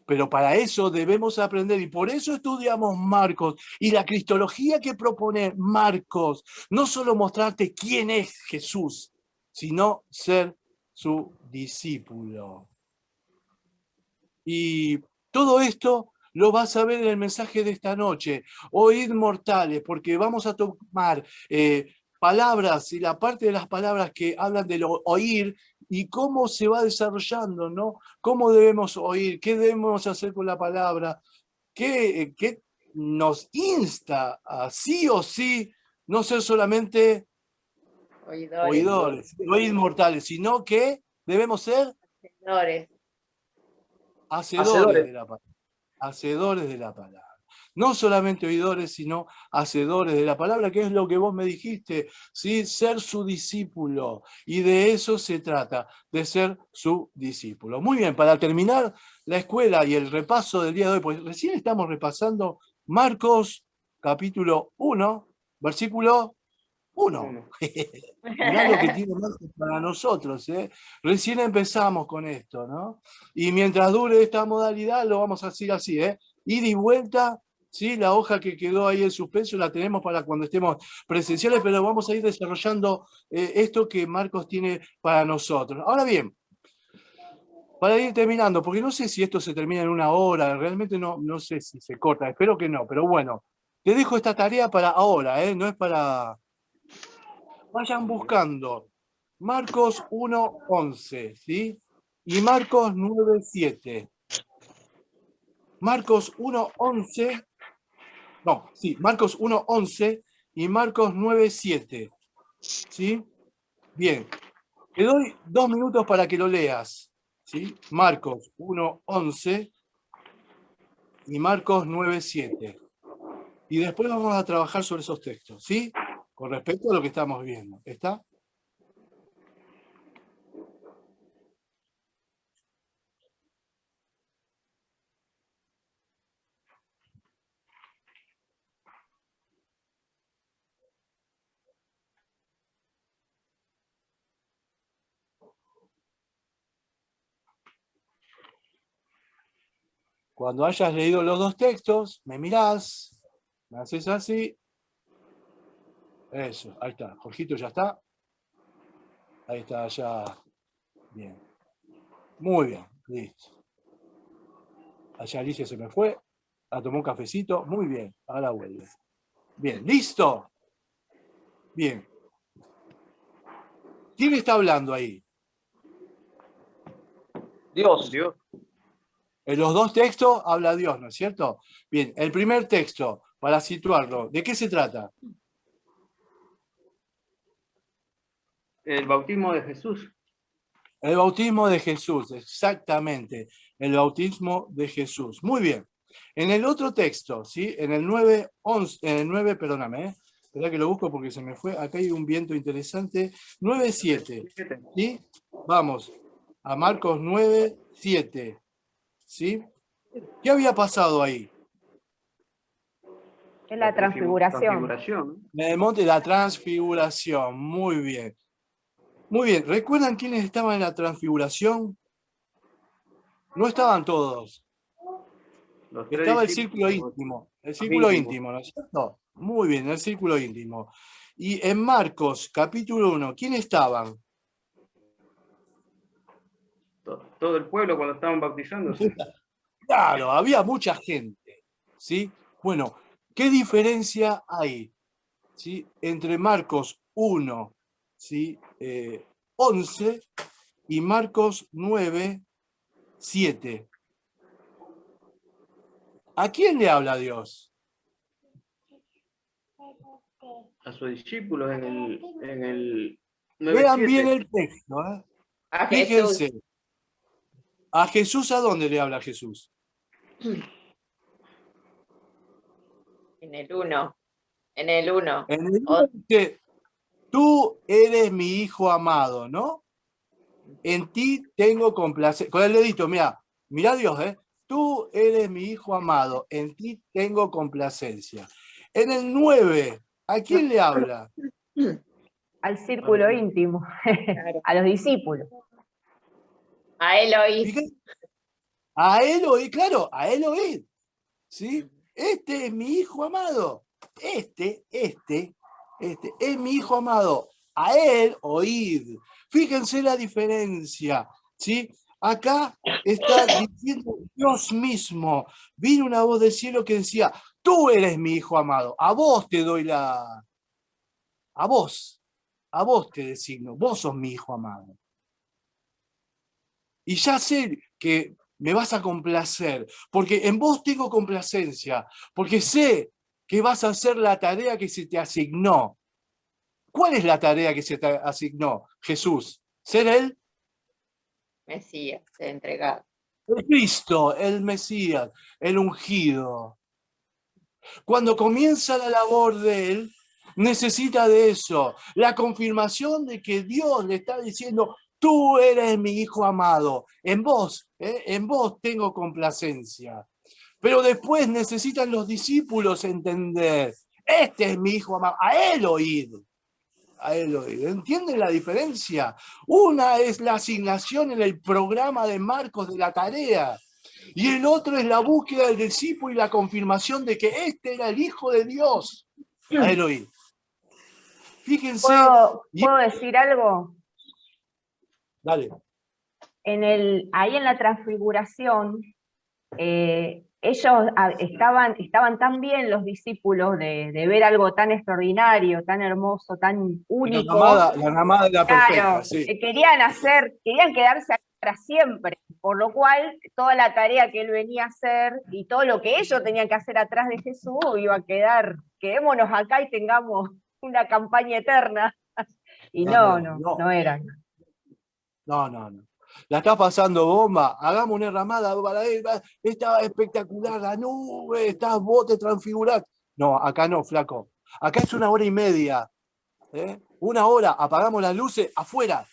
Pero para eso debemos aprender, y por eso estudiamos Marcos. Y la cristología que propone Marcos, no solo mostrarte quién es Jesús, sino ser su discípulo. Y todo esto lo vas a ver en el mensaje de esta noche. Oíd mortales, porque vamos a tomar palabras y la parte de las palabras que hablan del oír y cómo se va desarrollando, ¿no? Cómo debemos oír, qué debemos hacer con la palabra, qué nos insta a sí o sí no ser solamente oidores, no inmortales, sino que debemos ser hacedores de la palabra. Hacedores de la palabra. No solamente oidores, sino hacedores de la palabra, que es lo que vos me dijiste, ¿sí? Ser su discípulo. Y de eso se trata, de ser su discípulo. Muy bien, para terminar la escuela y el repaso del día de hoy, pues recién estamos repasando Marcos capítulo 1, versículo 1. Mirá lo que tiene Marcos para nosotros, ¿eh? Recién empezamos con esto, ¿no? Y mientras dure esta modalidad, lo vamos a hacer así, ¿eh? Ida y vuelta, ¿sí? La hoja que quedó ahí en suspenso la tenemos para cuando estemos presenciales, pero vamos a ir desarrollando esto que Marcos tiene para nosotros. Ahora bien, para ir terminando, porque no sé si esto se termina en una hora, realmente no sé si se corta, espero que no, pero bueno, te dejo esta tarea para ahora, ¿eh? No es para vayan buscando Marcos 1:11, ¿sí? Y Marcos 9:7. Marcos 1:11, no, sí, Marcos 1:11 y Marcos 9:7, ¿sí? Bien, te doy 2 minutos para que lo leas, ¿sí? Marcos 1:11 y Marcos 9:7. Y después vamos a trabajar sobre esos textos, ¿sí? Con respecto a lo que estamos viendo. ¿Está? Cuando hayas leído los 2 textos, me mirás, me haces así. Eso, ahí está. Jorgito ya está. Ahí está, ya. Bien. Muy bien, listo. Allá Alicia se me fue. A tomar un cafecito. Muy bien, ahora vuelve. Bien, ¿listo? Bien. ¿Quién está hablando ahí? Dios. Dios. En los 2 textos habla Dios, ¿no es cierto? Bien, el primer texto, para situarlo, ¿de qué se trata? El bautismo de Jesús. El bautismo de Jesús, exactamente. El bautismo de Jesús. Muy bien. En el otro texto, ¿sí? En el 9:11, en el 9, perdóname, espera que lo busco porque se me fue. Acá hay un viento interesante. 9:7, ¿sí? Vamos a Marcos 9:7, ¿sí? ¿Qué había pasado ahí? Es la transfiguración. En el monte de la transfiguración. Muy bien. Muy bien. ¿Recuerdan quiénes estaban en la transfiguración? No estaban todos. Estaba el círculo íntimo. El círculo íntimo, ¿no es cierto? Muy bien, el círculo íntimo. Y en Marcos, capítulo 1, ¿quiénes estaban? Todo el pueblo cuando estaban bautizándose. Claro, había mucha gente, ¿sí? Bueno, ¿qué diferencia hay, ¿sí? Entre Marcos 1, ¿sí? 11 y Marcos 9, 7. ¿A quién le habla Dios? A sus discípulos en el Vean 9:7. bien el texto, ¿eh? A Jesús. Fíjense. ¿A Jesús a dónde le habla Jesús? En el 1. En el 1. En el 1 dice, tú eres mi hijo amado, ¿no? En ti tengo complacencia. Con el dedito, mira Dios, ¿eh? Tú eres mi hijo amado, en ti tengo complacencia. En el 9, ¿a quién le habla? Al círculo íntimo, a los discípulos. A él oí. Fíjate, a él oí, claro, a él oí. ¿Sí? Este es mi hijo amado. Este es mi hijo amado. A él oíd. Fíjense la diferencia, ¿sí? Acá está diciendo Dios mismo. Vino una voz del cielo que decía, tú eres mi hijo amado. A vos te doy a vos te designo. Vos sos mi hijo amado. Y ya sé que me vas a complacer, porque en vos tengo complacencia, porque sé que vas a hacer la tarea que se te asignó. ¿Cuál es la tarea que se te asignó, Jesús? ¿Ser el Mesías, entregado. El Cristo, el Mesías, el ungido. Cuando comienza la labor de él, necesita de eso, la confirmación de que Dios le está diciendo, tú eres mi hijo amado, en vos tengo complacencia. Pero después necesitan los discípulos entender, este es mi hijo amado, a él oíd. A él oíd. ¿Entienden la diferencia? Una es la asignación en el programa de Marcos de la tarea, y el otro es la búsqueda del discípulo y la confirmación de que este era el Hijo de Dios. A él oíd. Fíjense. ¿Puedo decir algo? Dale. Ahí en la transfiguración, ellos estaban tan bien los discípulos de ver algo tan extraordinario, tan hermoso, tan único. La ramada era Claro, perfecta, sí. querían quedarse aquí para siempre, por lo cual toda la tarea que él venía a hacer y todo lo que ellos tenían que hacer atrás de Jesús iba a quedar, quedémonos acá y tengamos una campaña eterna. Y no era. No. La está pasando bomba, hagamos una ramada para él, estaba espectacular, la nube, estás vos, te transfigurás. No, acá no, flaco. Acá es 1 hora y media. Una hora, apagamos las luces, afuera,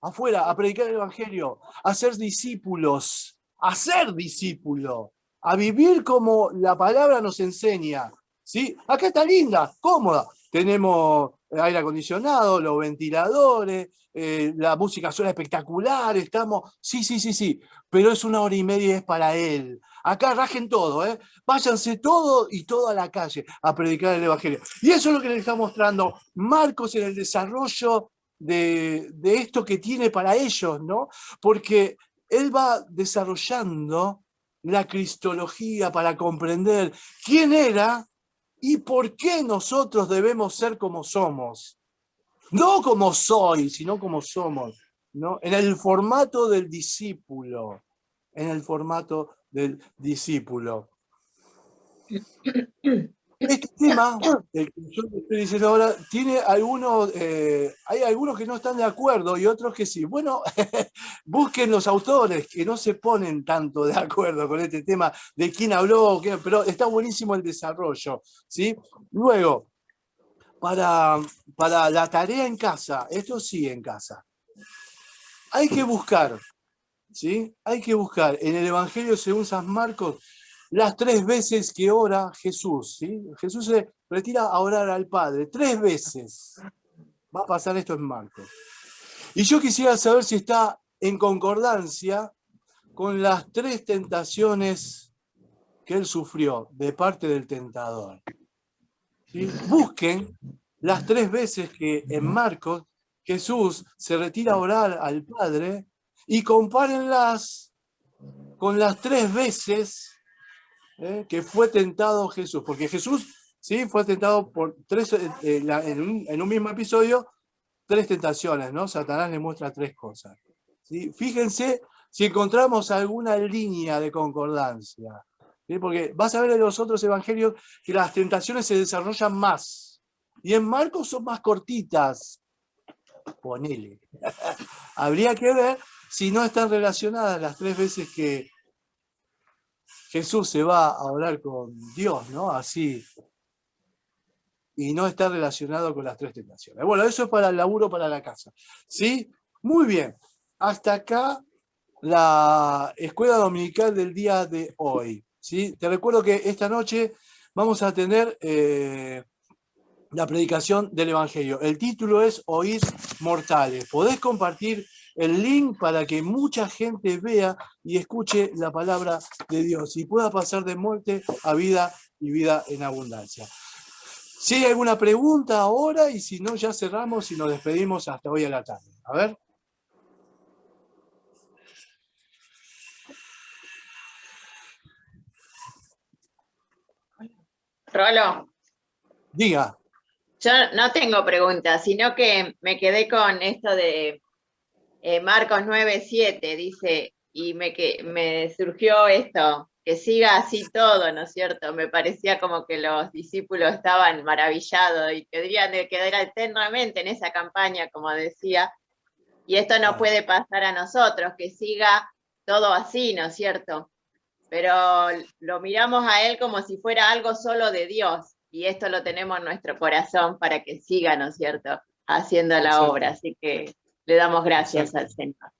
a predicar el Evangelio, a ser discípulos, a vivir como la palabra nos enseña. ¿Sí? Acá está linda, cómoda. Tenemos aire acondicionado, los ventiladores, la música suena espectacular, estamos... Sí, pero es 1 hora y media y es para él. Acá rajen todo, váyanse todo y todo a la calle a predicar el Evangelio. Y eso es lo que le está mostrando Marcos en el desarrollo de esto que tiene para ellos, ¿no? Porque él va desarrollando la cristología para comprender quién era y por qué nosotros debemos ser como somos. No como soy, sino como somos, ¿no? En el formato del discípulo. Este tema, el que yo te estoy diciendo ahora, tiene algunos, hay algunos que no están de acuerdo y otros que sí. Bueno, busquen los autores que no se ponen tanto de acuerdo con este tema de quién habló, pero está buenísimo el desarrollo, ¿sí? Luego, para la tarea en casa, esto sí en casa, hay que buscar, ¿sí? Hay que buscar en el Evangelio según San Marcos las 3 veces que ora Jesús, ¿sí? Jesús se retira a orar al Padre 3 veces. Va a pasar esto en Marcos. Y yo quisiera saber si está en concordancia con las 3 tentaciones que él sufrió de parte del tentador. ¿Sí? Busquen las 3 veces que en Marcos Jesús se retira a orar al Padre y compárenlas con las 3 veces que fue tentado Jesús, porque Jesús, ¿sí?, fue tentado por 3, en un mismo episodio, 3 tentaciones, ¿no? Satanás le muestra 3 cosas. ¿Sí? Fíjense si encontramos alguna línea de concordancia, ¿sí? Porque vas a ver en los otros evangelios que las tentaciones se desarrollan más, y en Marcos son más cortitas, ponele. Habría que ver si no están relacionadas las 3 veces que Jesús se va a orar con Dios, ¿no? Así. Y no está relacionado con las 3 tentaciones. Bueno, eso es para el laburo, para la casa. ¿Sí? Muy bien. Hasta acá la escuela dominical del día de hoy. ¿Sí? Te recuerdo que esta noche vamos a tener la predicación del Evangelio. El título es Oíd mortales. Podés compartir el link para que mucha gente vea y escuche la palabra de Dios y pueda pasar de muerte a vida y vida en abundancia. Si hay alguna pregunta ahora y si no, ya cerramos y nos despedimos hasta hoy a la tarde. A ver. Rolo. Diga. Yo no tengo preguntas, sino que me quedé con esto de Marcos 9:7, dice, y me surgió esto, que siga así todo, ¿no es cierto? Me parecía como que los discípulos estaban maravillados y querían quedar eternamente en esa campaña, como decía, y esto no puede pasar a nosotros, que siga todo así, ¿no es cierto? Pero lo miramos a él como si fuera algo solo de Dios, y esto lo tenemos en nuestro corazón para que siga, ¿no es cierto?, haciendo la obra, así que le damos gracias al Señor.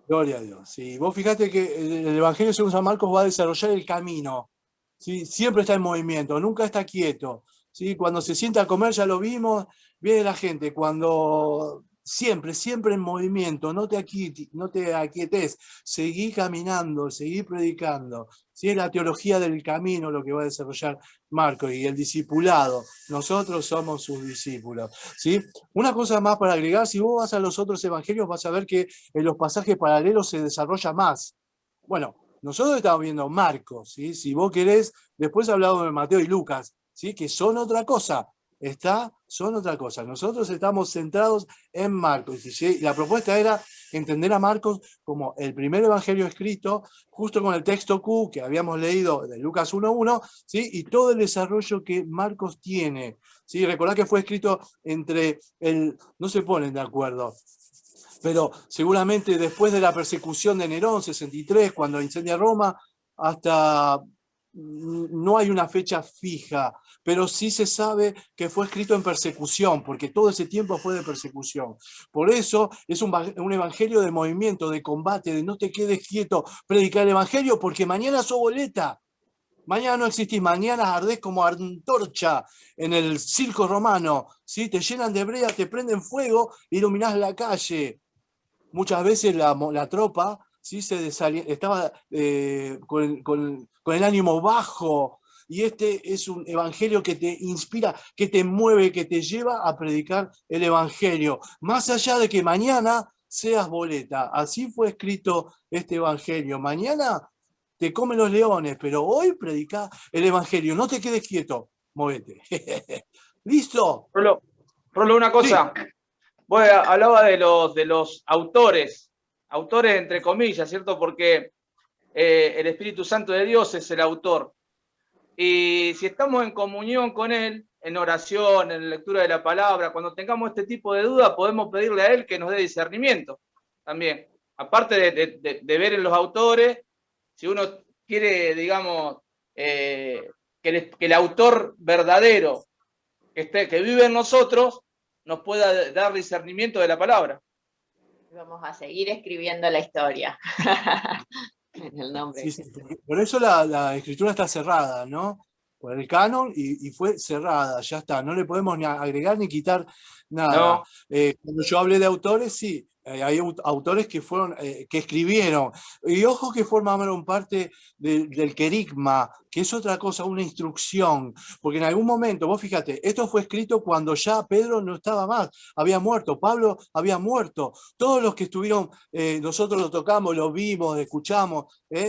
Gloria a Dios. Sí, vos fijate que el Evangelio según San Marcos va a desarrollar el camino. ¿Sí? Siempre está en movimiento, nunca está quieto. ¿Sí? Cuando se sienta a comer, ya lo vimos, viene la gente. Cuando siempre en movimiento, no te aquietes, seguí caminando, seguí predicando. ¿Sí? Es la teología del camino lo que va a desarrollar Marcos y el discipulado. Nosotros somos sus discípulos. ¿Sí? Una cosa más para agregar, si vos vas a los otros evangelios vas a ver que en los pasajes paralelos se desarrolla más. Bueno, nosotros estamos viendo Marcos, ¿sí? Si vos querés, después hablamos de Mateo y Lucas, ¿sí? Que son otra cosa, son otra cosa. Nosotros estamos centrados en Marcos. ¿Sí? La propuesta era entender a Marcos como el primer evangelio escrito, justo con el texto Q que habíamos leído de Lucas 1.1, ¿sí? Y todo el desarrollo que Marcos tiene. ¿Sí? Recordá que fue escrito no se ponen de acuerdo, pero seguramente después de la persecución de Nerón, 63, cuando incendia Roma, hasta no hay una fecha fija, pero sí se sabe que fue escrito en persecución, porque todo ese tiempo fue de persecución. Por eso es un evangelio de movimiento, de combate, de no te quedes quieto, predicar el evangelio, porque mañana sos boleta. Mañana no existís, mañana ardés como antorcha en el circo romano, ¿sí? Te llenan de brea, te prenden fuego, iluminás la calle. Muchas veces la tropa, ¿sí? Estaba con el ánimo bajo, y este es un evangelio que te inspira, que te mueve, que te lleva a predicar el evangelio, más allá de que mañana seas boleta. Así fue escrito este evangelio. Mañana te comen los leones, pero hoy predica el evangelio. No te quedes quieto, movete. ¿Listo? Rolo, una cosa. Sí. Vos hablaba de los autores entre comillas, ¿cierto? Porque el Espíritu Santo de Dios es el autor. Y si estamos en comunión con Él, en oración, en lectura de la palabra, cuando tengamos este tipo de duda, podemos pedirle a Él que nos dé discernimiento también. Aparte de ver en los autores, si uno quiere, digamos, que el autor verdadero que vive en nosotros nos pueda dar discernimiento de la palabra. Vamos a seguir escribiendo la historia. En el nombre. Sí, por eso la escritura está cerrada, ¿no? Por el canon y fue cerrada, ya está. No le podemos ni agregar ni quitar nada. No. Cuando yo hablé de autores, sí, hay autores que que escribieron. Y ojo que formaron parte del querigma, que es otra cosa, una instrucción. Porque en algún momento, vos fíjate, esto fue escrito cuando ya Pedro no estaba más, había muerto, Pablo había muerto. Todos los que estuvieron, nosotros lo tocamos, lo vimos, escuchamos,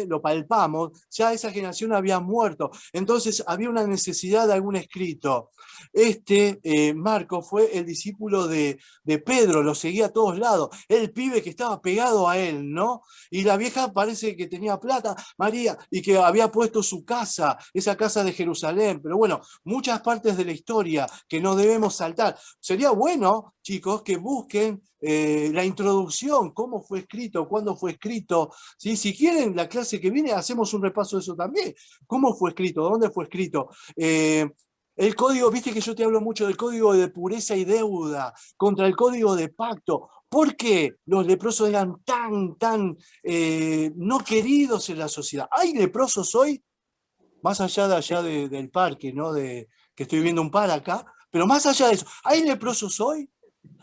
lo palpamos, ya esa generación había muerto. Entonces había una necesidad de algún escrito. Marco fue el discípulo de Pedro, lo seguía a todos lados, el pibe que estaba pegado a él, ¿no? Y la vieja parece que tenía plata, María, y que había puesto su casa, esa casa de Jerusalén, pero bueno, muchas partes de la historia que no debemos saltar. Sería bueno, chicos, que busquen la introducción, cómo fue escrito, cuándo fue escrito, ¿sí? Si quieren, la clase que viene hacemos un repaso de eso también, cómo fue escrito, dónde fue escrito. El código, viste que yo te hablo mucho del código de pureza y deuda contra el código de pacto. ¿Por qué los leprosos eran tan no queridos en la sociedad? ¿Hay leprosos hoy? Más allá del parque, ¿no? Que estoy viendo un par acá, pero más allá de eso, ¿hay leprosos hoy?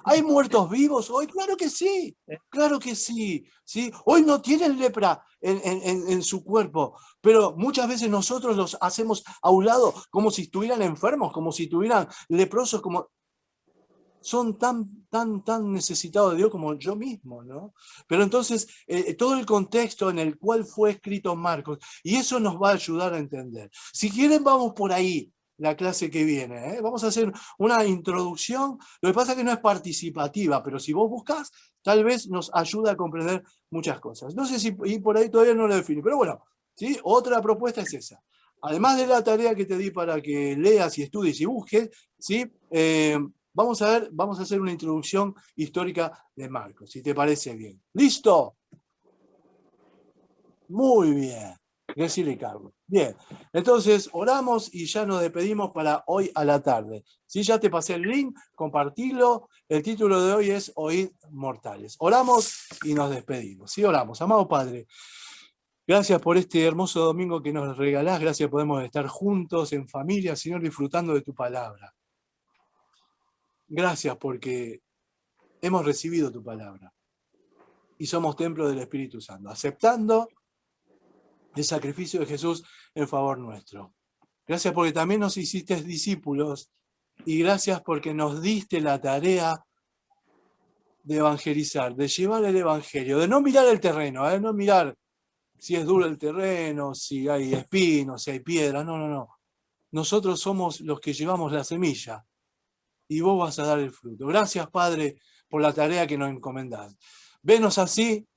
¿Hay muertos vivos hoy? Claro que sí, ¿sí? Hoy no tienen lepra en su cuerpo, pero muchas veces nosotros los hacemos a un lado como si estuvieran enfermos, como si estuvieran leprosos, como son tan necesitados de Dios como yo mismo, ¿no? Pero entonces, todo el contexto en el cual fue escrito Marcos, y eso nos va a ayudar a entender. Si quieren, vamos por ahí la clase que viene, ¿eh? Vamos a hacer una introducción. Lo que pasa es que no es participativa, pero si vos buscás, tal vez nos ayuda a comprender muchas cosas. No sé si por ahí todavía no lo define, pero bueno, ¿sí? Otra propuesta es esa. Además de la tarea que te di para que leas y estudies y busques, ¿sí? Vamos a hacer una introducción histórica de Marcos, si te parece bien. ¿Listo? Muy bien. Decirle, Carlos. Bien, entonces oramos y ya nos despedimos para hoy a la tarde. ¿Sí? Ya te pasé el link, compartilo. El título de hoy es Oíd mortales. Oramos y nos despedimos. Sí, oramos. Amado Padre, gracias por este hermoso domingo que nos regalás. Gracias, podemos estar juntos en familia, Señor, disfrutando de tu palabra. Gracias porque hemos recibido tu palabra y somos templo del Espíritu Santo, aceptando el sacrificio de Jesús en favor nuestro. Gracias porque también nos hiciste discípulos y gracias porque nos diste la tarea de evangelizar, de llevar el evangelio, de no mirar el terreno, no mirar si es duro el terreno, si hay espinos, si hay piedras. No, no, no. Nosotros somos los que llevamos la semilla y vos vas a dar el fruto. Gracias, Padre, por la tarea que nos encomendás. Venos así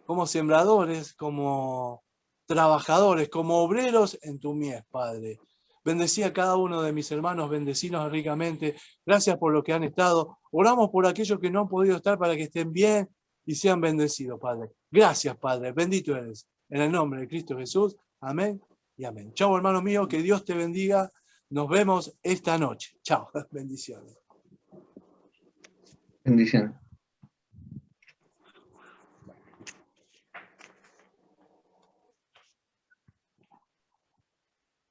como sembradores, como trabajadores, como obreros en tu mies, Padre. Bendecí a cada uno de mis hermanos, bendecinos ricamente. Gracias por lo que han estado. Oramos por aquellos que no han podido estar para que estén bien y sean bendecidos, Padre. Gracias, Padre. Bendito eres. En el nombre de Cristo Jesús. Amén y amén. Chao, hermano mío. Que Dios te bendiga. Nos vemos esta noche. Chao. Bendiciones. Bendiciones.